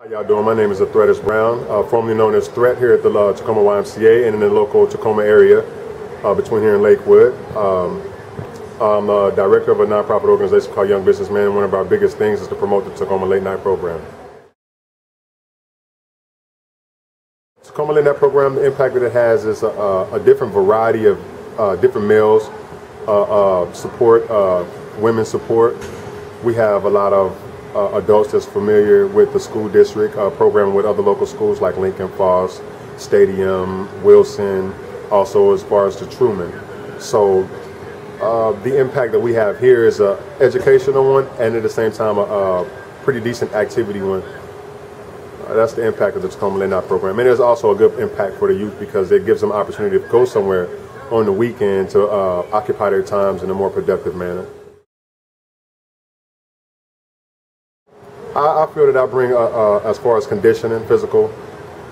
How y'all doing? My name is Threatis Brown, formerly known as Threat here at the Tacoma YMCA and in the local Tacoma area between here and Lakewood. I'm the director of a nonprofit organization called Young Businessman, and one of our biggest things is to promote the Tacoma Late Night program. Tacoma Late Night program, the impact that it has is a different variety of different males support, women support. We have a lot of adults that's familiar with the school district program with other local schools like Lincoln Falls, Stadium, Wilson, also as far as the Truman. So the impact that we have here is an educational one, and at the same time a pretty decent activity one. That's the impact of the Tacoma Late Night program. And there's also a good impact for the youth because it gives them opportunity to go somewhere on the weekend to occupy their times in a more productive manner. I feel that I bring, as far as conditioning, physical,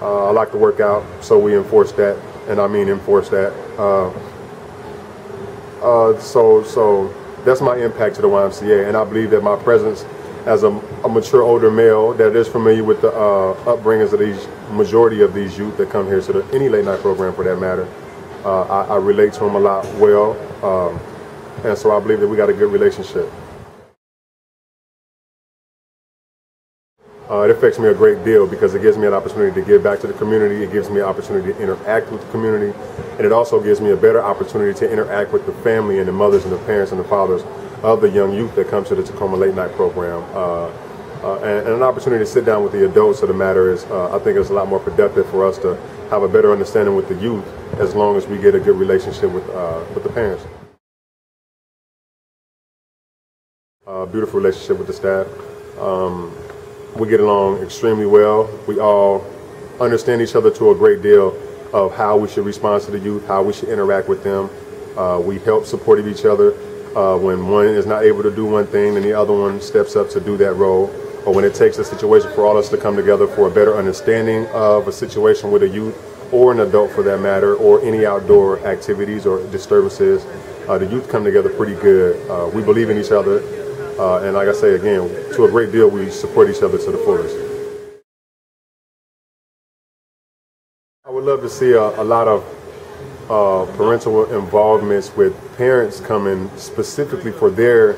I like to work out, so we enforce that, and I mean enforce that. So that's my impact to the YMCA, and I believe that my presence as a mature older male that is familiar with the upbringings of these majority of these youth that come here to any late night program for that matter, I relate to them a lot well, and so I believe that we got a good relationship. It affects me a great deal because it gives me an opportunity to give back to the community. It gives me an opportunity to interact with the community, and it also gives me a better opportunity to interact with the family and the mothers and the parents and the fathers of the young youth that come to the Tacoma Late Night program. And an opportunity to sit down with the adults of the matter is, I think it's a lot more productive for us to have a better understanding with the youth as long as we get a good relationship with the parents. Beautiful relationship with the staff. We get along extremely well. We all understand each other to a great deal of how we should respond to the youth, how we should interact with them. We help support each other. When one is not able to do one thing, then the other one steps up to do that role. Or when it takes a situation for all of us to come together for a better understanding of a situation with a youth or an adult for that matter, or any outdoor activities or disturbances, the youth come together pretty good. We believe in each other. And like I say again, to a great deal, we support each other to the fullest. I would love to see a lot of parental involvements with parents coming specifically for their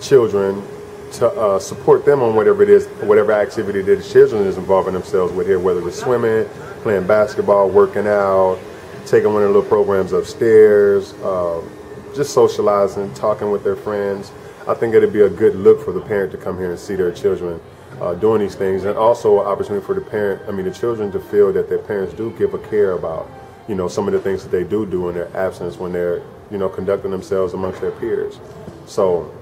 children to support them on whatever it is, whatever activity that the children is involving themselves with here, whether it's swimming, playing basketball, working out, taking one of the little programs upstairs, just socializing, talking with their friends. I think it'd be a good look for the parent to come here and see their children doing these things, and also an opportunity for the children to feel that their parents do give a care about, some of the things that they do in their absence when they're, conducting themselves amongst their peers. So,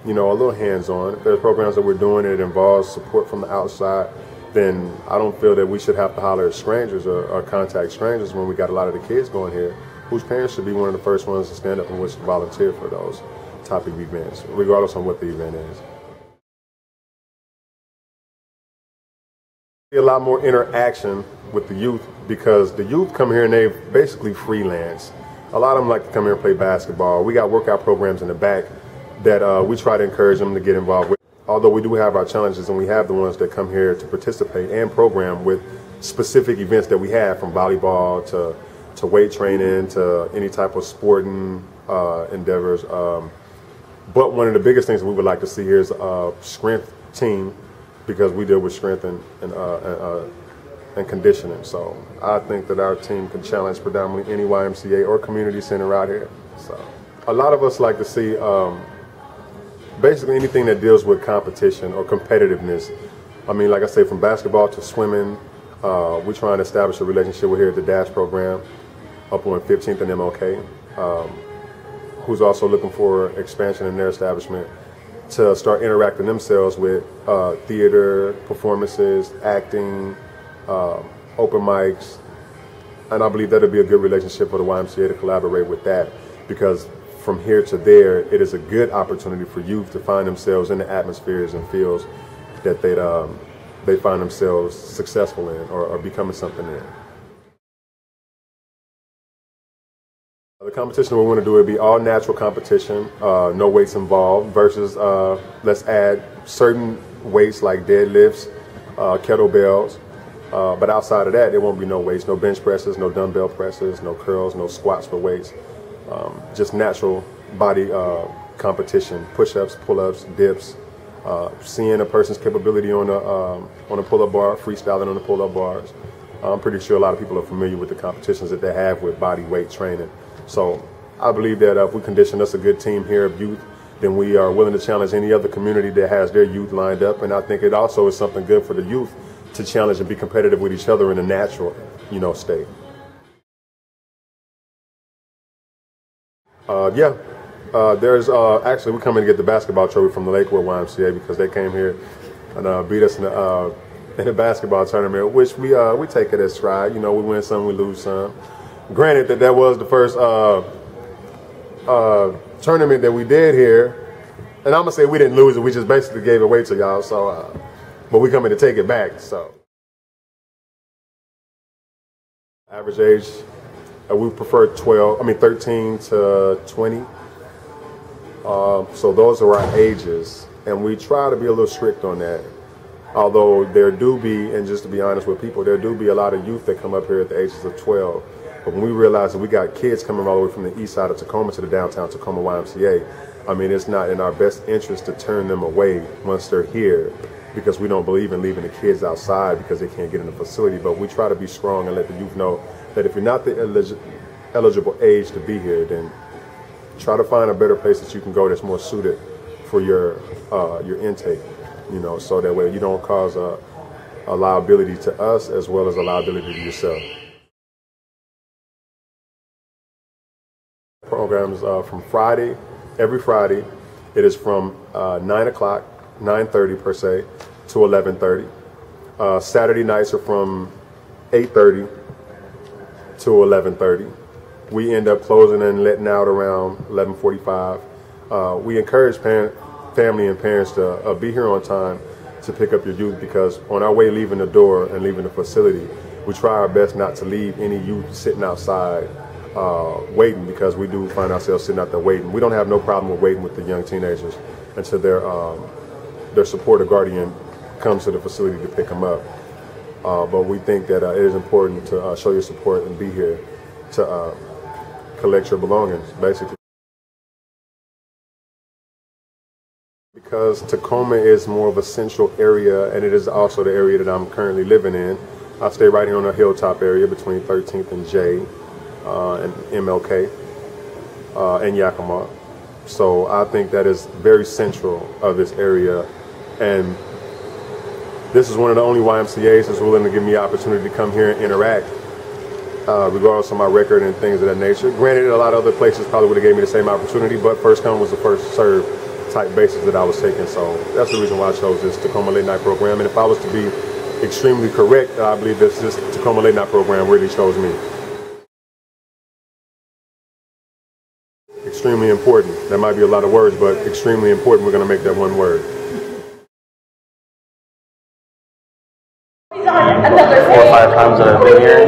a little hands-on. If there's programs that we're doing and it involves support from the outside, then I don't feel that we should have to holler at strangers or contact strangers when we got a lot of the kids going here, whose parents should be one of the first ones to stand up and wish to volunteer for those type of events, regardless of what the event is. A lot more interaction with the youth because the youth come here and they basically freelance. A lot of them like to come here and play basketball. We got workout programs in the back that we try to encourage them to get involved with. Although we do have our challenges, and we have the ones that come here to participate and program with specific events that we have, from volleyball to weight training to any type of sporting endeavors. But one of the biggest things that we would like to see here is a strength team, because we deal with strength and conditioning. So I think that our team can challenge predominantly any YMCA or community center out here. So a lot of us like to see basically anything that deals with competition or competitiveness. I mean, like I say, from basketball to swimming, we're trying to establish a relationship with here at the DASH program up on 15th and MLK. Who's also looking for expansion in their establishment to start interacting themselves with theater, performances, acting, open mics. And I believe that'll be a good relationship for the YMCA to collaborate with that, because from here to there, it is a good opportunity for youth to find themselves in the atmospheres and fields that they find themselves successful in or becoming something in. The competition we want to do would be all natural competition, no weights involved, versus let's add certain weights like deadlifts, kettlebells. But outside of that, there won't be no weights, no bench presses, no dumbbell presses, no curls, no squats for weights. Just natural body competition, push-ups, pull-ups, dips, seeing a person's capability on a pull-up bar, freestyling on the pull-up bars. I'm pretty sure a lot of people are familiar with the competitions that they have with body weight training. So I believe that if we condition us a good team here of youth, then we are willing to challenge any other community that has their youth lined up. And I think it also is something good for the youth to challenge and be competitive with each other in a natural, state. There's actually, we're coming to get the basketball trophy from the Lakewood YMCA because they came here and beat us in the basketball tournament, which we take it as stride. We win some, we lose some. Granted that was the first tournament that we did here, and I'm gonna say we didn't lose it. We just basically gave it away to y'all. So, but we coming to take it back. So, average age, we prefer 13 to 20. So those are our ages, and we try to be a little strict on that. Although there do be, and just to be honest with people, there do be a lot of youth that come up here at the ages of 12. But when we realize that we got kids coming all the way from the east side of Tacoma to the downtown Tacoma YMCA, I mean, it's not in our best interest to turn them away once they're here, because we don't believe in leaving the kids outside because they can't get in the facility. But we try to be strong and let the youth know that if you're not the eligible age to be here, then try to find a better place that you can go that's more suited for your intake, so that way you don't cause a liability to us as well as a liability to yourself. Programs from every Friday, it is from 9 o'clock, 9:30 per se, to 11:30. Saturday nights are from 8:30 to 11:30. We end up closing and letting out around 11:45. We encourage family and parents to be here on time to pick up your youth, because on our way leaving the door and leaving the facility, we try our best not to leave any youth sitting outside waiting, because we do find ourselves sitting out there waiting. We don't have no problem with waiting with the young teenagers until their support or guardian comes to the facility to pick them up. But we think that it is important to show your support and be here to collect your belongings, basically. Because Tacoma is more of a central area, and it is also the area that I'm currently living in. I stay right here on a hilltop area between 13th and J and MLK and Yakima. So I think that is very central of this area, and this is one of the only YMCAs that's willing to give me the opportunity to come here and interact, regardless of my record and things of that nature. Granted, a lot of other places probably would have gave me the same opportunity, but first come was the first serve type basis that I was taking. So that's the reason why I chose this Tacoma Late Night program. And if I was to be extremely correct, I believe this Tacoma Late Night program really chose me. Extremely important. That might be a lot of words, but extremely important. We're going to make that one word. 4 or 5 times that I've been here.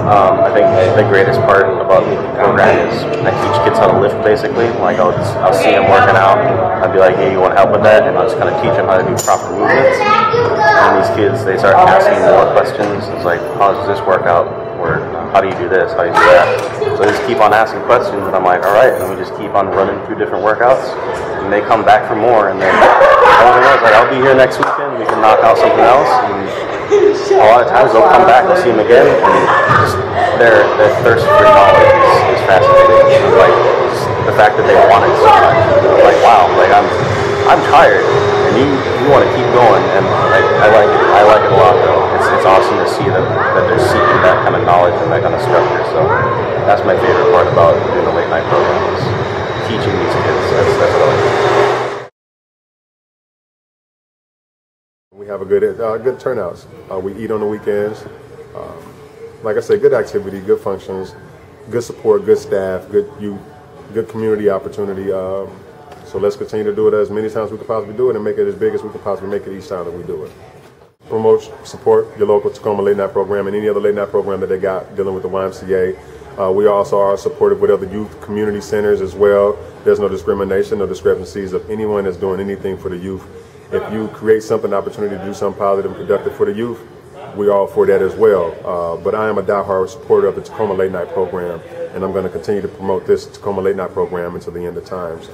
I think the greatest part about the program is I teach kids how to lift, basically. Like I'll see them working out, I'd be like, hey, you want to help with that? And I'll just kind of teach them how to do proper movements. And these kids, they start asking more questions. It's like, how does this work out? Or how do you do this? How do you do that? So they just keep on asking questions, and I'm like, all right. And we just keep on running through different workouts, and they come back for more. And then everything else, like, I'll be here next weekend. We can knock out something else. And a lot of times they'll come back, I'll see them again, and just their thirst for knowledge is fascinating. It's like just the fact that they want it so much. I'm like, wow, like I'm tired, and you want to keep going, and I like it a lot though. It's awesome to see that they're seeking that kind of knowledge and that kind of structure. So that's my favorite part about doing the late night program, is teaching these kids. That's what I like. We have a good turnouts. We eat on the weekends. Like I said, good activity, good functions, good support, good staff, good youth, good community opportunity. So let's continue to do it as many times as we can possibly do it, and make it as big as we can possibly make it each time that we do it. Promote, support your local Tacoma Late Night program and any other late night program that they got dealing with the YMCA. We also are supportive with other youth community centers as well. There's no discrimination, no discrepancies of anyone that's doing anything for the youth If you create something, opportunity to do something positive and productive for the youth, we're all for that as well. But I am a diehard supporter of the Tacoma Late Night program, and I'm going to continue to promote this Tacoma Late Night program until the end of times.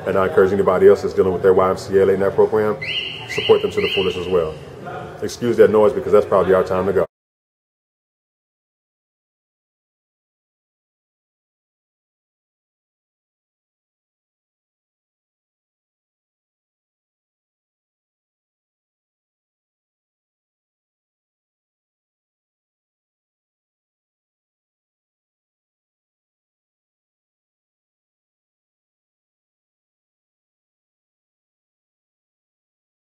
And I encourage anybody else that's dealing with their YMCA Late Night program, support them to the fullest as well. Excuse that noise because that's probably our time to go.